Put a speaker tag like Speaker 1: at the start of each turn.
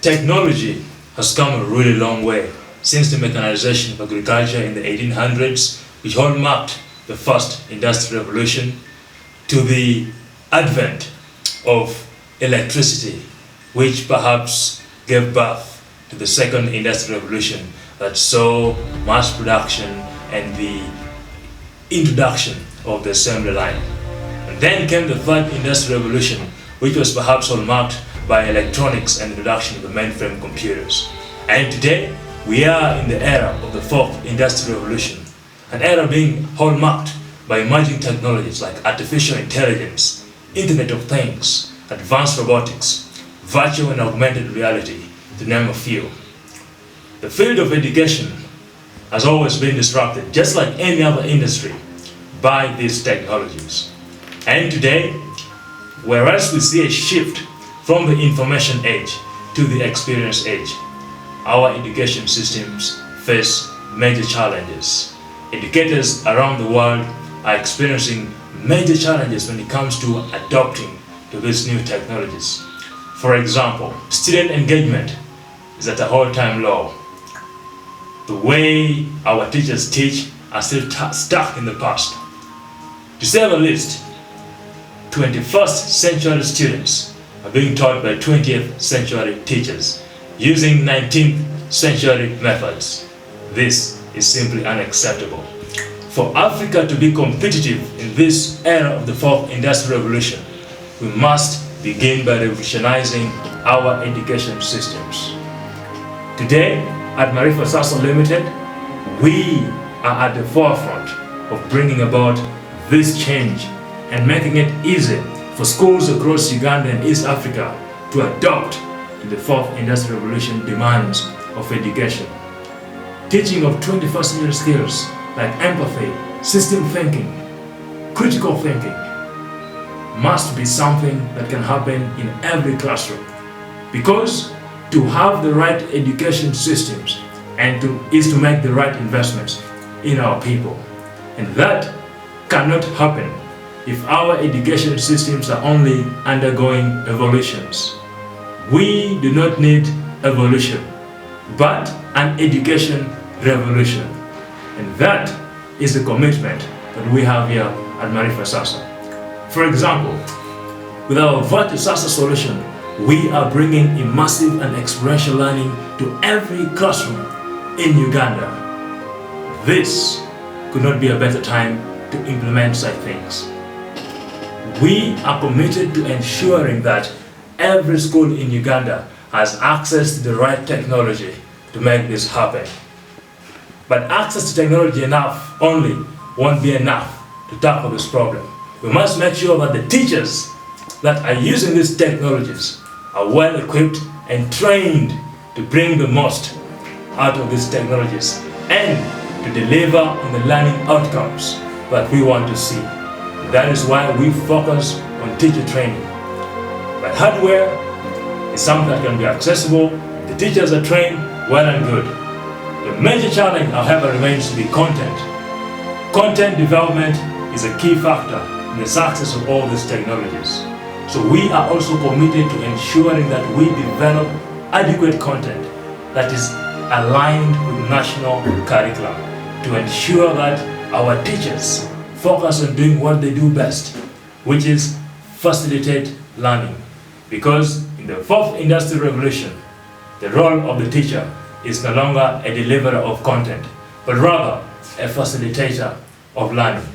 Speaker 1: Technology has come a really long way since the mechanization of agriculture in the 1800s, which hallmarked the first industrial revolution, to the advent of electricity, which perhaps gave birth to the second industrial revolution that saw mass production and the introduction of the assembly line. And then came the third industrial revolution, which was perhaps hallmarked by electronics and the introduction of the mainframe computers. And today, we are in the era of the fourth industrial revolution, an era being hallmarked by emerging technologies like artificial intelligence, Internet of Things, advanced robotics, virtual and augmented reality, to name a few. The field of education has always been disrupted, just like any other industry, by these technologies. And today, whereas we see a shift from the information age to the experience age, our education systems face major challenges. Educators around the world are experiencing major challenges when it comes to adopting to these new technologies. For example, student engagement is at an all-time low. The way our teachers teach are still stuck in the past. To say the least, 21st century students are being taught by 20th century teachers using 19th century methods. This is simply unacceptable. For Africa to be competitive in this era of the fourth industrial revolution, we must begin by revolutionizing our education systems. Today, at Maarifasasa Limited, we are at the forefront of bringing about this change and making it easy for schools across Uganda and East Africa to adopt to the fourth industrial revolution demands of education. Teaching of 21st century skills like empathy, system thinking, critical thinking must be something that can happen in every classroom. Because to have the right education systems is to make the right investments in our people. And that cannot happen if our education systems are only undergoing evolutions. We do not need evolution, but an education revolution. And that is the commitment that we have here at Maarifasasa. For example, with our Maarifasasa solution, we are bringing immersive and experiential learning to every classroom in Uganda. This could not be a better time to implement such things. We are committed to ensuring that every school in Uganda has access to the right technology to make this happen. But access to technology only won't be enough to tackle this problem. We must make sure that the teachers that are using these technologies are well equipped and trained to bring the most out of these technologies and to deliver on the learning outcomes that we want to see. That is why we focus on teacher training. But hardware is something that can be accessible. The teachers are trained, well and good. The major challenge, however, remains to be content. Content development is a key factor in the success of all these technologies. So we are also committed to ensuring that we develop adequate content that is aligned with national curriculum to ensure that our teachers focus on doing what they do best, which is facilitate learning. Because in the fourth industrial revolution, the role of the teacher is no longer a deliverer of content, but rather a facilitator of learning.